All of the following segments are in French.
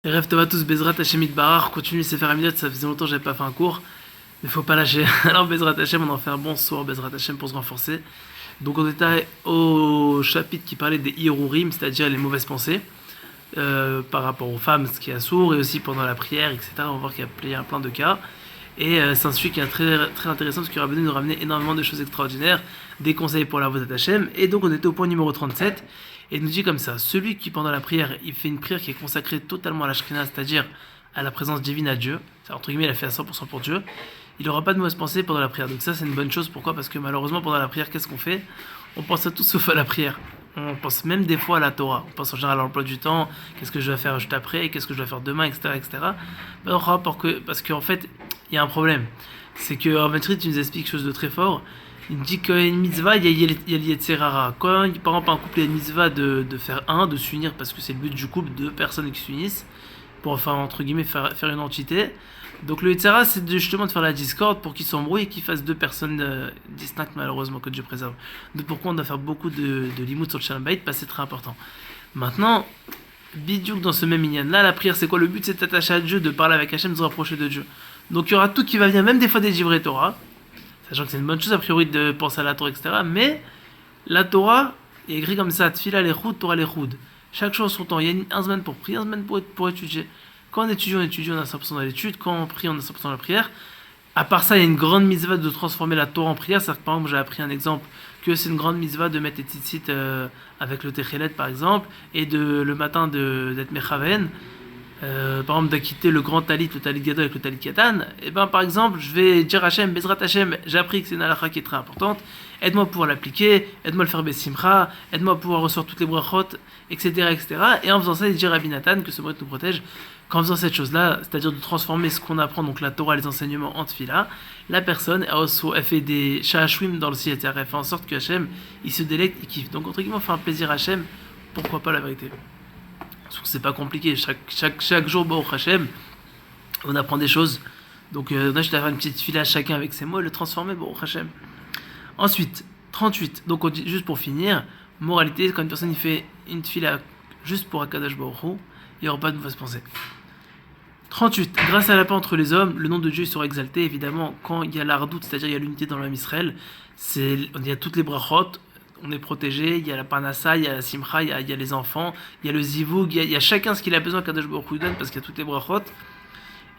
Rêve Tova tous, Bezrat Hashem Itbarach, continue de se faire Amidot, ça faisait longtemps que j'avais pas fait un cours, mais faut pas lâcher. Alors Bezrat Hashem, on en fait un bon soir, Bezrat Hashem, pour se renforcer. Donc on était au chapitre qui parlait des Hirurim, c'est-à-dire les mauvaises pensées, par rapport aux femmes, ce qui est sourd, et aussi pendant la prière, etc. On va voir qu'il y a plein de cas. Et c'est un sujet qui est très, très intéressant parce qu'il Rabbeinu nous ramenait énormément de choses extraordinaires, des conseils pour la voix Hashem. Et donc on était au point numéro 37 et il nous dit comme ça: celui qui pendant la prière, il fait une prière qui est consacrée totalement à la Shekhinah, c'est-à-dire à la présence divine à Dieu, entre guillemets il a fait à 100% pour Dieu, il n'aura pas de mauvaise pensée pendant la prière. Donc ça c'est une bonne chose. Pourquoi? Parce que malheureusement pendant la prière, qu'est-ce qu'on fait? On pense à tout sauf à la prière. On pense même des fois à la Torah. On pense en général à l'emploi du temps, qu'est-ce que je dois faire juste après, qu'est-ce que je dois faire demain, etc. etc. Parce qu'en fait, il y a un problème. C'est que Rav Metrit nous explique quelque chose de très fort. Il dit qu'il y a une mitzvah, il y a le Yetzerara. Quand par exemple un couple a une mitzvah de faire de s'unir, parce que c'est le but du couple, deux personnes qui s'unissent, pour enfin entre guillemets faire une entité. Donc le Yetzerara, c'est justement de faire la discorde pour qu'ils s'embrouillent et qu'ils fassent deux personnes distinctes, malheureusement, que Dieu préserve. Donc pourquoi on doit faire beaucoup de limout sur le Shalom Bayit, parce que c'est très important. Maintenant, bidiouk dans ce même minyan là, la prière c'est quoi? Le but c'est de t'attacher à Dieu, de parler avec Hachem, de se rapprocher de Dieu. Donc il y aura tout qui va venir, même des fois des divrei Torah, sachant que c'est une bonne chose a priori de penser à la Torah, etc. Mais la Torah est écrit comme ça: Tfila lechud, Torah lechud. Chaque chose son temps. Il y a un semaine pour prier, un semaine pour étudier. Quand on étudie, on a 100% dans l'étude. Quand on prie, on a 100% dans la prière. À part ça, il y a une grande mitzvah de transformer la Torah en prière. C'est-à-dire que par exemple, j'ai appris un exemple que c'est une grande mitzvah de mettre les tzitzit avec le techelet par exemple, et le matin d'être mechaven. Par exemple d'acquitter le grand talit, le talit gadol avec le talit katan, et ben par exemple je vais dire Hachem, Bezrat Hachem, j'ai appris que c'est une halakha qui est très importante, aide-moi à pouvoir l'appliquer, aide-moi à le faire besimcha, aide-moi à pouvoir recevoir toutes les brachot, etc., etc. Et en faisant ça, il dit Rabbi Nathan, que ce mot nous protège, qu'en faisant cette chose-là, c'est-à-dire de transformer ce qu'on apprend, donc la Torah, les enseignements en tefila, la personne elle fait des shahashwim dans le ciel, c'est-à-dire elle fait en sorte que Hachem il se délecte, il kiffe. Donc entre guillemets, faire un plaisir à Hachem, pourquoi pas la vérité? C'est pas compliqué, chaque jour, Baruch Hashem, on apprend des choses. Donc, là, je vais faire une petite file à chacun avec ses mots et le transformer, Baruch Hashem. Ensuite, 38. Donc, on dit, juste pour finir, moralité, quand une personne il fait une fila juste pour Akadosh Baruch Hu, il n'y aura pas de mauvaise pensée. 38. Grâce à la paix entre les hommes, le nom de Dieu sera exalté. Évidemment, quand il y a l'ardoute, c'est-à-dire il y a l'unité dans l'homme Israël, il y a toutes les brachot, on est protégé, il y a la parnassa, il y a la simcha, il y a les enfants, il y a le zivug, il y a chacun ce qu'il a besoin qu'Akadosh Baruch Hu donne, parce qu'il y a toutes les brachot.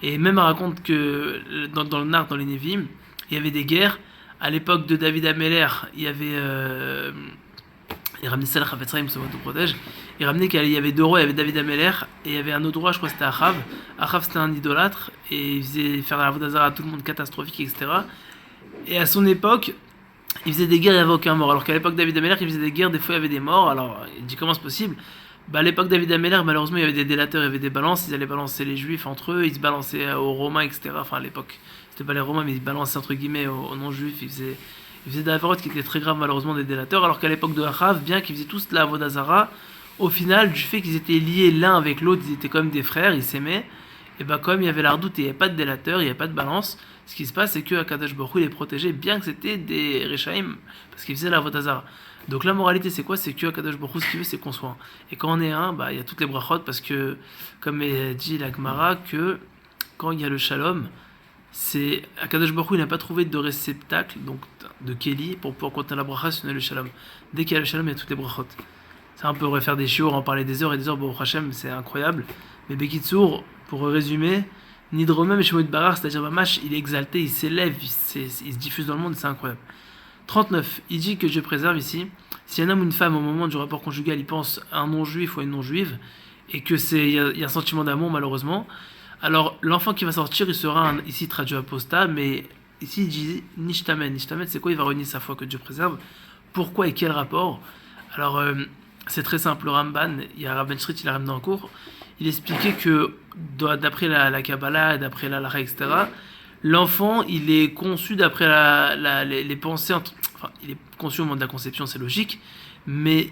Et même on raconte que dans le Nard, dans les Nevim, il y avait des guerres. À l'époque de David Ameller, il y avait il ramenait ça à Chavetzraim, ce mot nous protège. Il ramenait qu'il y avait deux rois, il y avait David Ameller et il y avait un autre roi, je crois que c'était Achav. Achav c'était un idolâtre et il faisait faire la vodazara à tout le monde, catastrophique, etc. Et à son époque, il faisait des guerres, il n'y avait aucun mort. Alors qu'à l'époque David Ameller, il faisait des guerres, des fois il y avait des morts. Alors il dit comment c'est possible? À l'époque David Ameller, malheureusement il y avait des délateurs, il y avait des balances, ils allaient balancer les juifs entre eux, ils se balançaient aux Romains, etc. Enfin à l'époque, c'était pas les Romains, mais ils balançaient entre guillemets aux non-juifs, ils faisaient des affaires qui étaient très graves, malheureusement, des délateurs. Alors qu'à l'époque de Achav, bien qu'ils faisaient tous de la Avodazara, au final, du fait qu'ils étaient liés l'un avec l'autre, ils étaient comme des frères, ils s'aimaient, et comme il y avait l'ardoute et il n'y avait pas de délateur, il n'y avait pas de balance, ce qui se passe, c'est que Akadosh Baruch Hu les protégeait, bien que c'était des Rechaim, parce qu'ils faisaient la Avodazara. Donc la moralité, c'est quoi? C'est que Akadosh Baruch Hu, ce qu'il veut, c'est qu'on soit un. Et quand on est un, il y a toutes les brachot, parce que, comme dit la Gemara, que quand il y a le shalom, c'est Akadosh Baruch Hu, il n'a pas trouvé de réceptacle, donc de Kéli, pour pouvoir compter la bracha, sinon le shalom. Dès qu'il y a le shalom, il y a toutes les brachot. Ça, on peut refaire des chiours, en parler des heures et des heures, Baruch Hashem, c'est incroyable. Mais Bekitsour, pour résumer, Nidromem et Shemot Barar, c'est-à-dire Mamash, il est exalté, il s'élève, il se diffuse dans le monde, c'est incroyable. 39. Il dit que Dieu préserve ici. Si un homme ou une femme, au moment du rapport conjugal, il pense à un non-juif ou à une non-juive, et que il y a un sentiment d'amour, malheureusement, alors l'enfant qui va sortir, il sera ici traduit apostat, mais ici il dit Nishtamen. Nishtamen, c'est quoi? Il va renier sa foi, que Dieu préserve. Pourquoi et quel rapport? Alors, c'est très simple. Le Ramban, il y a Rav Ben Shrit, il a ramené en cours, il expliquait que d'après la Kabbalah, d'après la Lara, etc., l'enfant, il est conçu d'après les pensées, enfin, il est conçu au moment de la conception, c'est logique, mais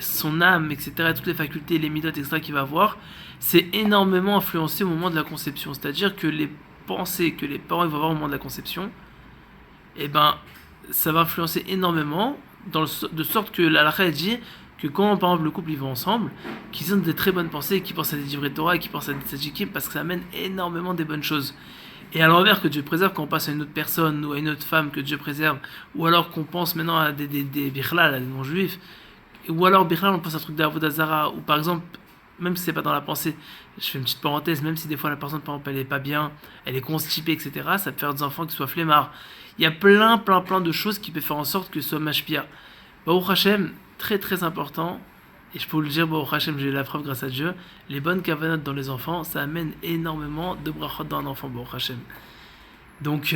son âme, etc., toutes les facultés, les midotes, etc., qu'il va avoir, c'est énormément influencé au moment de la conception. C'est-à-dire que les pensées que les parents vont avoir au moment de la conception, ça va influencer énormément, de sorte que la halakha dit que quand par exemple le couple ils vont ensemble, qu'ils ont des très bonnes pensées, qu'ils pensent à des divrei Torah et qu'ils pensent à des tzadikim parce que ça amène énormément des bonnes choses. Et à l'envers, que Dieu préserve quand on passe à une autre personne ou à une autre femme que Dieu préserve, ou alors qu'on pense maintenant à des bichlal, à des non-juifs, ou alors bichlal on pense à un truc d'Avodah Zarah, ou par exemple, même si c'est pas dans la pensée, je fais une petite parenthèse, même si des fois la personne par exemple elle est pas bien, elle est constipée, etc., ça peut faire des enfants qui soient flemmards. Il y a plein de choses qui peuvent faire en sorte que ce soit mashpia. Baruch Hashem, très très important, et je peux vous le dire, Baruch Hashem, j'ai eu la preuve grâce à Dieu, les bonnes kavanot dans les enfants, ça amène énormément de brachot dans un enfant, Baruch Hashem. Donc,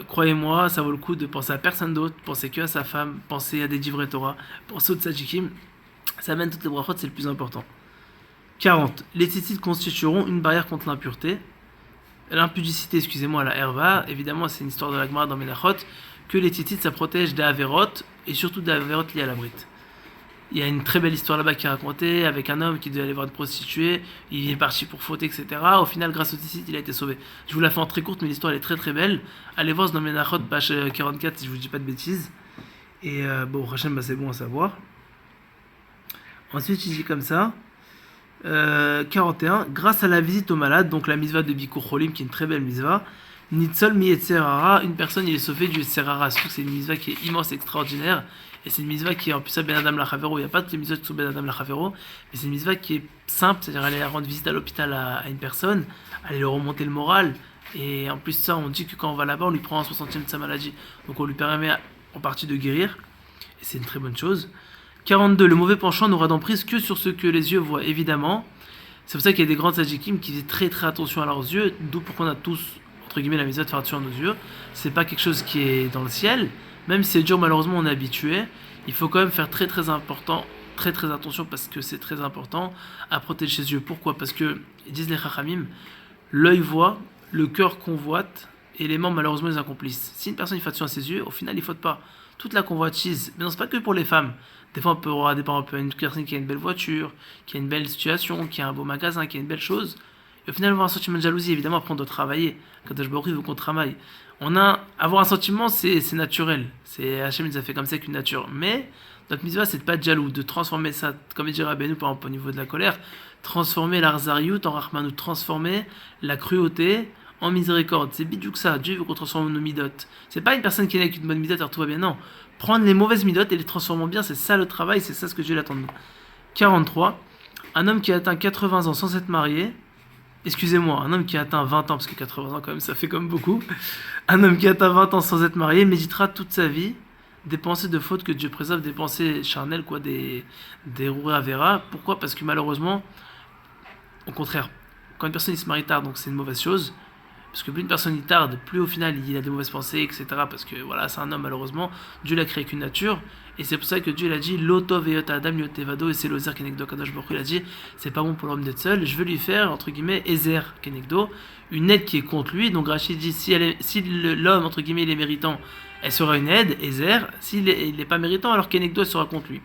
croyez-moi, ça vaut le coup de penser à personne d'autre, penser que à sa femme, penser à des divrei Torah, penser aux tzadikim, ça amène toutes les brachot, c'est le plus important. 40. Les tzitzit constitueront une barrière contre l'impureté. L'impudicité, excusez-moi, la herva, évidemment, c'est une histoire de la Gemara dans Menachot, que les tzitzit, ça protège des averot, et surtout des averot liés à la brite. Il y a une très belle histoire là-bas qui est racontée avec un homme qui devait aller voir une prostituée, il est parti pour faute, etc. Au final, grâce au tzitzit, il a été sauvé. Je vous la fais en très courte, mais l'histoire elle est très très belle. Allez voir dans Menachot, page 44, si je vous dis pas de bêtises. Et bon, Hachem, c'est bon à savoir. Ensuite, il dit comme ça. 41. Grâce à la visite aux malades, donc la misva de Bikur Cholim, qui est une très belle misva, Nitzol mi Yetzerara, une personne il est sauvé du Yetzerara. Surtout que c'est une misva qui est immense, extraordinaire. Et c'est une misva qui est en plus à Ben Adam Lachavero. Il n'y a pas toutes les misvas qui sont Ben Adam Lachavero, mais c'est une misva qui est simple, c'est-à-dire aller rendre visite à l'hôpital à une personne, aller leur remonter le moral. Et en plus de ça, on dit que quand on va là-bas, on lui prend un 60e de sa maladie. Donc on lui permet en partie de guérir. Et c'est une très bonne chose. 42. Le mauvais penchant n'aura d'emprise que sur ce que les yeux voient, évidemment. C'est pour ça qu'il y a des grands tzadikim qui faisaient très très attention à leurs yeux, d'où pourquoi on a tous, entre guillemets, la misère de faire attention à nos yeux. C'est pas quelque chose qui est dans le ciel, même si c'est dur, malheureusement, on est habitué. Il faut quand même faire très très important, très très attention parce que c'est très important à protéger ses yeux. Pourquoi? Parce que, ils disent les chachamim, l'œil voit, le cœur convoite, et les mains, malheureusement, les accomplissent. Si une personne fait attention à ses yeux, au final, il ne faute pas. Toute la convoitise, mais non, c'est pas que pour les femmes. Des fois, on peut avoir des parents, une personne qui a une belle voiture, qui a une belle situation, qui a un beau magasin, qui a une belle chose. Et au final, avoir un sentiment de jalousie, évidemment, après on doit travailler. Quand je veut qu'on travaille. Avoir un sentiment, c'est naturel. C'est Hachem nous a fait comme ça avec une nature. Mais notre mitzvah, c'est de pas être jaloux, de transformer ça, comme il dit Rabbeinu, par exemple, au niveau de la colère, transformer l'arzariout en rachmanout, transformer la cruauté en miséricorde. C'est bidou que ça. Dieu veut qu'on transforme nos midotes. C'est pas une personne qui est avec une bonne midote, alors tout va bien. Non. Prendre les mauvaises midotes et les transformer en bien, c'est ça le travail, c'est ça ce que Dieu attend de nous. 43. Un homme qui a atteint 80 ans sans s'être marié, excusez-moi, un homme qui a atteint 20 ans, parce que 80 ans quand même ça fait comme beaucoup, un homme qui a atteint 20 ans sans être marié méditera toute sa vie des pensées de faute que Dieu préserve, des pensées charnelles, quoi, des roues à vera. Pourquoi? Parce que malheureusement, au contraire, quand une personne se marie tard, donc c'est une mauvaise chose, parce que plus une personne y tarde, plus au final il a des mauvaises pensées, etc. Parce que voilà, c'est un homme malheureusement, Dieu l'a créé qu'une nature, et c'est pour ça que Dieu l'a dit, Loto veyota adam yotevado, et c'est l'ozer kenegdo kadosh baruch hu, il a dit, c'est pas bon pour l'homme d'être seul, je veux lui faire, entre guillemets, ezer kenegdo, une aide qui est contre lui. Donc Rachid dit, si l'homme, entre guillemets, il est méritant, elle sera une aide, ezer, s'il n'est pas méritant, alors kenegdo, elle sera contre lui.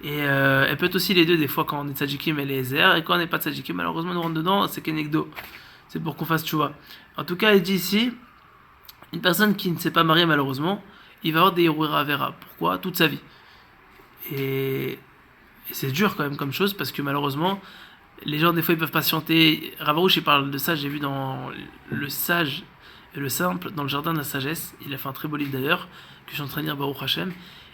Et elle peut être aussi les deux, des fois quand on est tzadjikim, elle est ezer, et quand on n'est pas tzadjikim, malheureusement, on rentre dedans, c'est kenegdo. C'est pour qu'on fasse tchouva. En tout cas, il dit ici, une personne qui ne s'est pas mariée malheureusement, il va avoir des Yeruera Vera. Pourquoi? Toute sa vie. Et c'est dur quand même comme chose, parce que malheureusement, les gens des fois ils peuvent patienter. Ravarouche il parle de ça, j'ai vu dans Le Sage et le Simple, dans le Jardin de la Sagesse. Il a fait un très beau livre d'ailleurs, que je suis en train de lire, Baruch Hashem.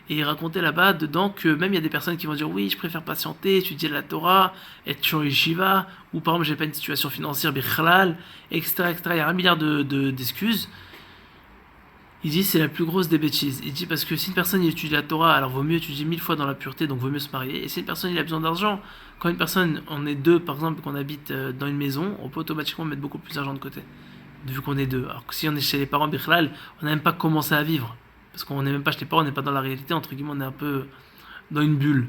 Et il racontait là-bas dedans que même il y a des personnes qui vont dire oui, je préfère patienter, étudier la Torah, être sur yeshiva, ou par exemple j'ai pas une situation financière, bichlal, etc., etc. Il y a un milliard d'excuses. Il dit c'est la plus grosse des bêtises. Il dit parce que si une personne étudie la Torah, alors vaut mieux étudier 1000 fois dans la pureté, donc vaut mieux se marier. Et si une personne il a besoin d'argent, quand une personne, on est deux par exemple, qu'on habite dans une maison, on peut automatiquement mettre beaucoup plus d'argent de côté, vu qu'on est deux. Alors que si on est chez les parents bichlal, on n'a même pas commencé à vivre. Parce qu'on n'est même pas chez les parents, on n'est pas dans la réalité, entre guillemets, on est un peu dans une bulle.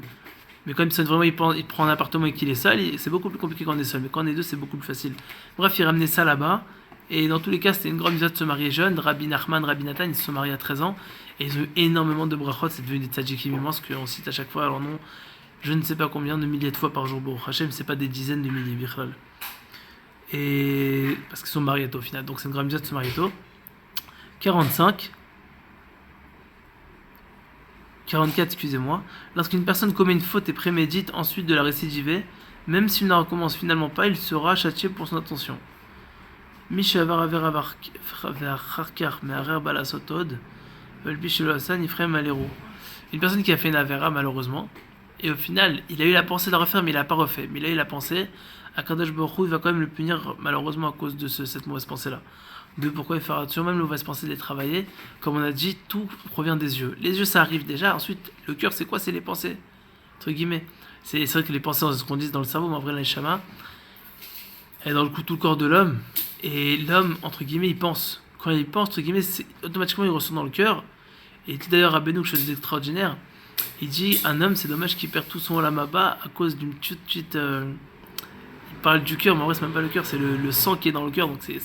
Mais quand vraiment il prend un appartement et qu'il est seul, c'est beaucoup plus compliqué quand on est seul. Mais quand on est deux, c'est beaucoup plus facile. Bref, il ramenait ça là-bas. Et dans tous les cas, c'était une grande misère de se marier jeune. Rabbi Nachman, Rabbi Nathan, ils se sont mariés à 13 ans. Et ils ont eu énormément de brachot. C'est devenu des tzadjikim immenses qu'on cite à chaque fois. Alors non, je ne sais pas combien de milliers de fois par jour. Bon, Hachem, c'est pas des dizaines de milliers, bichlal. Et parce qu'ils sont mariés tôt au final. Donc c'est une grande misère de se marier tôt. 45. 44, excusez-moi. Lorsqu'une personne commet une faute et prémédite ensuite de la récidiver, même s'il ne la recommence finalement pas, il sera châtié pour son intention. Mishavar Avera Varkar Meharer Balasotod, Velpishelo Hassan Ifrem Alero. Une personne qui a fait une Avera malheureusement, et au final, il a eu la pensée de la refaire, mais il l'a pas refait. Mais il a eu la pensée, Akadosh Baruch Hu, il va quand même le punir malheureusement à cause de cette mauvaise pensée-là. De pourquoi il fera attention, même la mauvaise pensée de les travailler. Comme on a dit, tout provient des yeux. Les yeux, ça arrive déjà. Ensuite, le cœur, c'est quoi? C'est les pensées. Entre guillemets. C'est vrai que les pensées, c'est ce qu'on dit dans le cerveau, mais en vrai, la Neshama, elle est dans le coup tout le corps de l'homme. Et l'homme, entre guillemets, il pense. Quand il pense, entre guillemets, automatiquement, il ressent dans le cœur. Et il dit d'ailleurs à Benoît quelque chose d'extraordinaire. Il dit, un homme, c'est dommage qu'il perd tout son olamaba à cause d'une petite... il parle du cœur, mais en vrai, c'est même pas le cœur, c'est le sang qui est dans le cœur. Donc c'est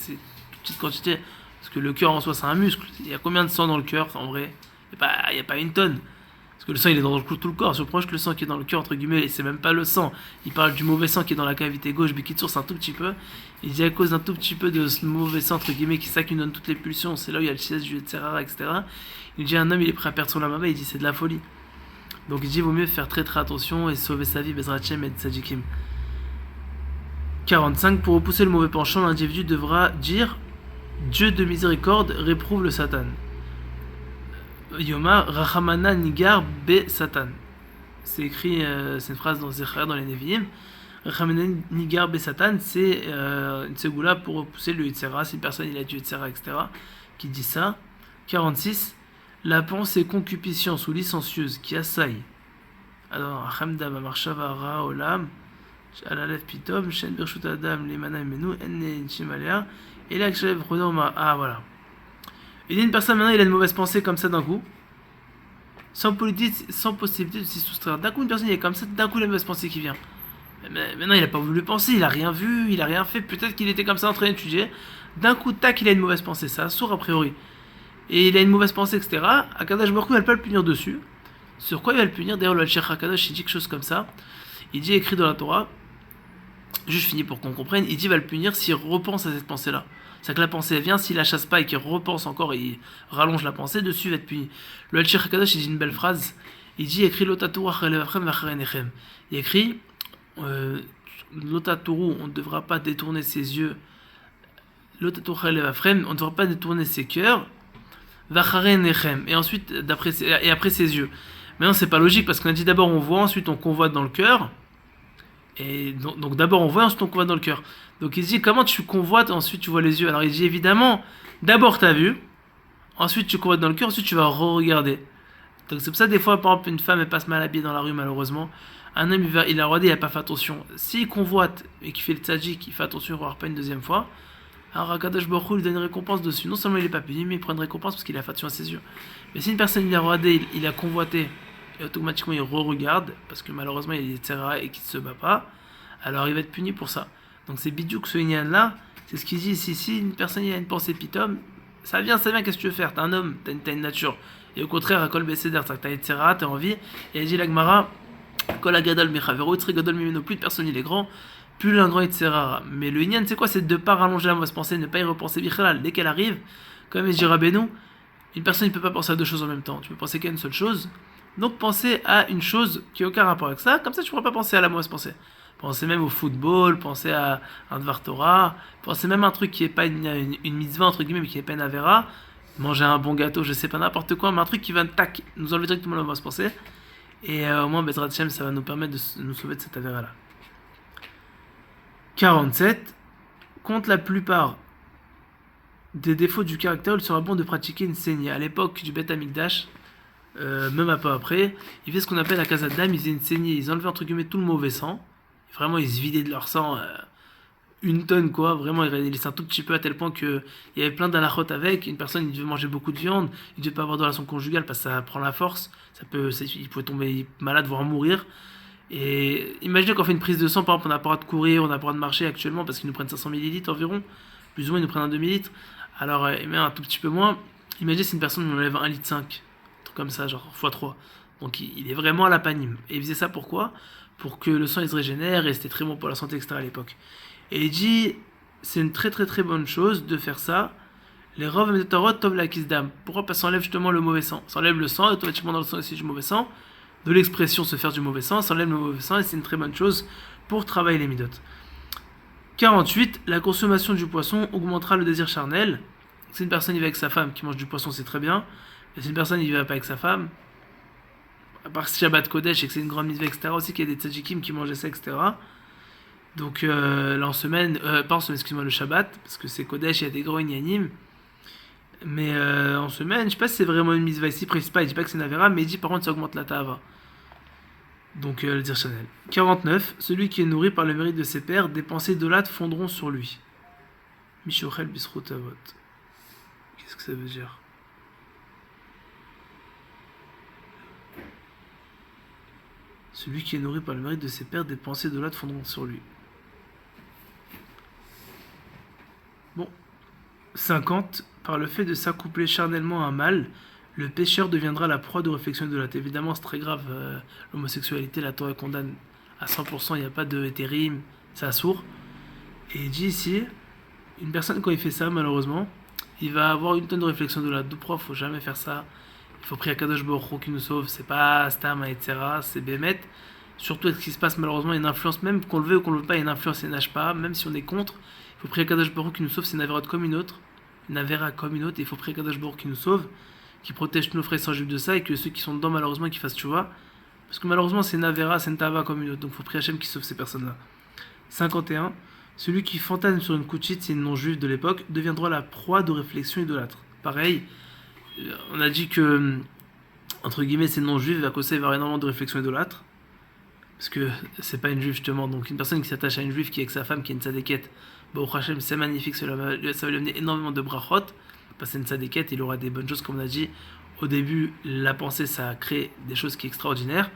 petite quantité, parce que le cœur en soi c'est un muscle. Il y a combien de sang dans le cœur en vrai? Il n'y a pas une tonne. Parce que le sang il est dans tout le corps. Je reproche que le sang qui est dans le cœur, entre guillemets, c'est même pas le sang. Il parle du mauvais sang qui est dans la cavité gauche, Bikitsour, c'est un tout petit peu. Il dit à cause d'un tout petit peu de ce mauvais sang, entre guillemets, qui ça qui nous donne toutes les pulsions. C'est là où il y a le siège du etc. Il dit un homme il est prêt à perdre son lamaba, il dit c'est de la folie. Donc il dit vaut mieux faire très très attention et sauver sa vie, Bezrat Hashem et Tzadikim. 45. Pour repousser le mauvais penchant, l'individu devra dire Dieu de miséricorde réprouve le Satan. Yoma Rachamana Nigar Be Satan. C'est écrit, c'est une phrase dans Zechariah dans les Nevi'im. Rachamana Nigar Be Satan, c'est une segoula pour repousser le Yitzhara. Si une personne il a du Yitzhara, etc., qui dit ça. 46. La pensée concupiscence ou licencieuse qui assaille. Alors, Hamda Marshava Ra Olam. Alalef Pitom, Shen Birshut Adam, Lemana Menu, Enne Chimalea, et là, ah voilà. Il dit une personne maintenant, il a une mauvaise pensée comme ça d'un coup, sans possibilité de s'y soustraire. D'un coup, une personne, il est comme ça, d'un coup, il a une mauvaise pensée qui vient. Mais maintenant, il n'a pas voulu penser, il a rien vu, il a rien fait, peut-être qu'il était comme ça en train d'étudier. D'un coup, tac, il a une mauvaise pensée, ça sourd a priori. Et il a une mauvaise pensée, etc. Akadosh Baruch Hu, il ne va pas le punir dessus. Sur quoi il va le punir? D'ailleurs, le Sheikh Akadosh, il dit quelque chose comme ça. Il dit écrit dans la Torah. Juste fini pour qu'on comprenne, il dit va le punir s'il repense à cette pensée-là. C'est que la pensée elle vient, s'il la chasse pas et qu'il repense encore et il rallonge la pensée, dessus il va être puni. Le Al-Shir Hakadosh il dit une belle phrase, il dit écrit l'otatour il écrit l'otatour, on ne devra pas détourner ses yeux, l'otatour on ne devra pas détourner ses cœurs, et ensuite après ses yeux. Mais non, c'est pas logique parce qu'on a dit d'abord on voit, ensuite on convoite dans le cœur. Et donc d'abord on voit, ensuite on convoite dans le cœur. Donc il dit comment tu convoites, ensuite tu vois les yeux. Alors il dit évidemment, d'abord tu as vu, ensuite tu convoites dans le cœur, ensuite tu vas re-regarder. Donc c'est pour ça des fois, par exemple, une femme elle passe mal habillée dans la rue malheureusement. Un homme il a regardé, il n'a pas fait attention. S'il convoite et qu'il fait le tzaddik, il fait attention, il ne regarde pas une deuxième fois. Alors Akadosh Baruch Hu lui donne une récompense dessus. Non seulement il n'est pas puni, mais il prend une récompense parce qu'il a fait attention à ses yeux. Mais si une personne il a regardé, il a convoité, et automatiquement il re-regarde, parce que malheureusement il est etc. et qu'il ne se bat pas, alors il va être puni pour ça. Donc c'est bidjouk ce Inyan là, c'est ce qu'il dit ici. Si une personne il a une pensée pitom, ça vient, qu'est-ce que tu veux faire? T'es un homme, t'as une nature. Et au contraire, à Kol Beseder, t'as etc., t'as envie. Et il dit l'Agmara, Kol Agadol Mechavero, Itri Gadol Mimeno, plus de personne il est grand, plus l'un grand etc. Mais le Inyan, c'est quoi? C'est de ne pas rallonger la mauvaise pensée, ne pas y repenser Bichalal. Dès qu'elle arrive, comme il dit Rabbeinu, une personne ne peut pas penser à deux choses en même temps. Tu peux penser qu'à une seule chose. Donc penser à une chose qui n'a aucun rapport avec ça, comme ça tu ne pourras pas penser à la mauvaise pensée. Pensez même au football, pensez à un Dvar Torah, pensez même à un truc qui n'est pas une mitzvah, entre guillemets, mais qui n'est pas une avera, manger un bon gâteau, je sais pas, n'importe quoi, mais un truc qui va tac, nous enlever directement la mauvaise pensée. Et au moins, Bezrat Hashem, ça va nous permettre de nous sauver de cette avera-là. 47. Contre la plupart des défauts du caractère, il sera bon de pratiquer une saignée. À l'époque du Beth Amikdash, même un peu après, ils faisaient ce qu'on appelle la Kazadam, ils faisaient une saignée, ils enlevaient entre guillemets tout le mauvais sang. Vraiment, ils se vidaient de leur sang une tonne, quoi. Vraiment, ils laissaient un tout petit peu à tel point qu'il y avait plein d'halachot avec. Une personne, il devait manger beaucoup de viande, il devait pas avoir de relation conjugale parce que ça prend la force. Il pouvait tomber malade, voire mourir. Et imaginez qu'on fait une prise de sang, par exemple, on n'a pas le droit de courir, on n'a pas le droit de marcher actuellement parce qu'ils nous prennent 500 millilitres environ. Plus ou moins, ils nous prennent un demi-litre. Alors, même un tout petit peu moins. Imaginez si une personne nous enlève 1,5 litre. Un truc comme ça, genre x3. Donc, il est vraiment à la panime. Et il faisait ça pourquoi? Pour que le sang il se régénère et c'était très bon pour la santé, etc. à l'époque. Et il dit, c'est une très très très bonne chose de faire ça. Les rov et torot tov la kisdam. Pourquoi? Parce que ça enlève justement le mauvais sang. Ça enlève le sang, et automatiquement dans le sang aussi du mauvais sang. De l'expression se faire du mauvais sang, ça enlève le mauvais sang et c'est une très bonne chose pour travailler les midot. 48. La consommation du poisson augmentera le désir charnel. Si une personne y va avec sa femme qui mange du poisson, c'est très bien. Mais si une personne y va pas avec sa femme, à part Shabbat Kodesh et que c'est une grande mitzvah, etc., aussi qu'il y a des tzaddikim qui mangeaient ça, etc. Donc là en semaine, pas en semaine, excuse-moi, le Shabbat, parce que c'est Kodesh, il y a des gros inyanim. Mais en semaine, je sais pas si c'est vraiment une mitzvah ici, il précise pas, il dit pas que c'est une avera, mais il dit par contre ça augmente la ta'ava. Donc le dire Chanel. 49. Celui qui est nourri par le mérite de ses pères, des pensées idolâtres fondront sur lui. Mishochel bisrut avot. Qu'est-ce que ça veut dire? Celui qui est nourri par le mérite de ses pères, des pensées idolâtres fondront sur lui. Bon. 50. Par le fait de s'accoupler charnellement à un mâle, le pécheur deviendra la proie de réflexion idolâtre. Évidemment, c'est très grave. L'homosexualité, la Torah condamne à 100%, il n'y a pas de hétérim, c'est assourd. Et il dit ici, une personne quand il fait ça, malheureusement, il va avoir une tonne de réflexion idolâtre. De proie, il ne faut jamais faire ça. Il faut prier à Kadosh Baruch Hu qui nous sauve. C'est pas Stam, etc. C'est Bémet. Surtout avec ce qui se passe, malheureusement, il y a une influence, même qu'on le veut ou qu'on le veut pas, il y a une influence et nage pas. Même si on est contre, il faut prier à Kadosh Baruch Hu qui nous sauve. C'est une avéra comme une autre. Une avéra comme une autre. Et il faut prier à Kadosh Baruch Hu qui nous sauve, qui protège tous nos frères sans juifs de ça, et que ceux qui sont dedans, malheureusement, qui fassent tchouva. Parce que malheureusement, c'est une avéra, c'est une tava comme une autre. Donc il faut prier Hachem qui sauve ces personnes-là. 51. Celui qui fantasme sur une kuchit, c'est une non-juive de l'époque, deviendra la proie de réflexion idolâtre. Pareil, on a dit que, entre guillemets, c'est non-juive, à cause de ça, il va y avoir énormément de réflexion idolâtre. Parce que c'est pas une juive, justement. Donc une personne qui s'attache à une juive qui est avec sa femme, qui est une tzadéket, bon, Hachem, c'est magnifique, ça va lui amener énormément de brachot. Parce que c'est une tzadéket, il aura des bonnes choses, comme on a dit. Au début, la pensée, ça crée des choses qui sont extraordinaires.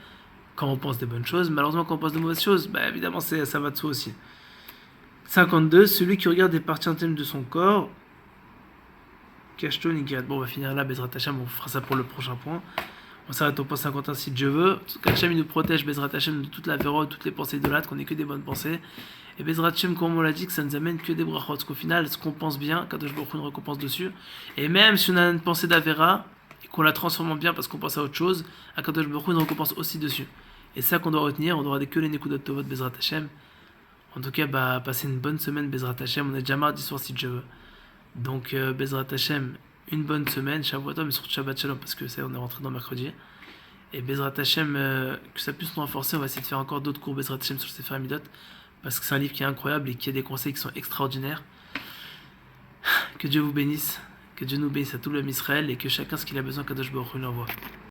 Quand on pense des bonnes choses, malheureusement, quand on pense de mauvaises choses, bah évidemment, ça va de soi aussi. 52. Celui qui regarde des parties intimes de son corps, cache-toi, Nigat. Bon, on va finir là, Bezrat Hashem, on fera ça pour le prochain point. On s'arrête au point 51 si Dieu veut. Hashem, il nous protège, Bezrat Hashem, de toute la véro, de toutes les pensées idolâtres, qu'on n'ait que des bonnes pensées. Et Bezrat Hashem, comme on l'a dit, que ça nous amène que des brachot. Parce qu'au final, ce qu'on pense bien, Kadosh Baruch Hu nous récompense dessus. Et même si on a une pensée d'Avera, et qu'on la transforme en bien parce qu'on pense à autre chose, Kadosh Baruch Hu nous récompense aussi dessus. Et c'est ça qu'on doit retenir, on doit regarder que les Nekudot Tovot, Bezrat Hashem. En tout cas, passez une bonne semaine, Bezrat Hashem. On est déjà mardi soir si Dieu veut. Donc, Bezrat Hashem, une bonne semaine, Shavuot, mais surtout Shabbat Shalom, parce que on est rentré dans mercredi. Et Bezrat Hashem, que ça puisse nous renforcer, on va essayer de faire encore d'autres cours Bezrat Hashem sur le Sefer Hamidot, parce que c'est un livre qui est incroyable et qui a des conseils qui sont extraordinaires. Que Dieu vous bénisse, que Dieu nous bénisse à tout l'homme Israël, et que chacun ce qu'il a besoin, Kadosh Baruch Hu l'envoie.